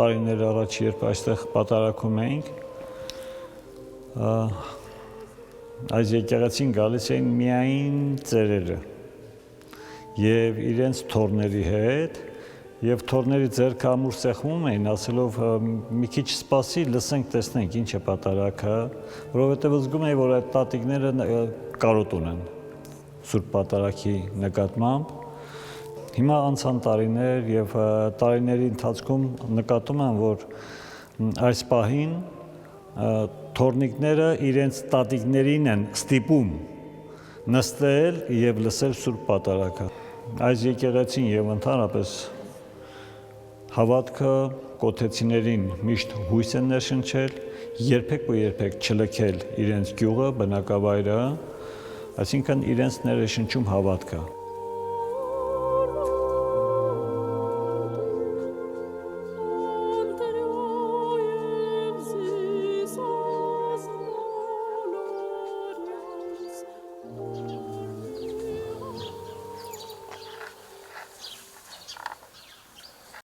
տարիներ առաջ, երբ այստեղ պատարագում էինք, այս եկեղեցին գալիս էին միայն ծերերը և իրենց թոռների հետ, և թոռների ձեռքը ամուր սեղմում էին, ասելով մի քիչ սպասի, լսենք, տեսնենք ինչ է պատարագը, որովհետև զգում էի, որ այդ տատիկները կարոտ ունեն Սուրբ Պատարագի նկատմամբ։ Հիմա անցան տարիներ և տարիների ընթացքում նկատում եմ, որ այս պահին թոռնիկները իրենց տատիկներին են ստիպում նստել և լսել Սուրբ Պատարագը։ Այս եկեղեցին և ընդհանրապես հավատքը կոթեցիներին միշտ հույս են ներշնչել, երբեք ու երբեք չլքել իրենց գյուղը, բնակավայրը, այսինքն իրենց ներշնչում հավատքը։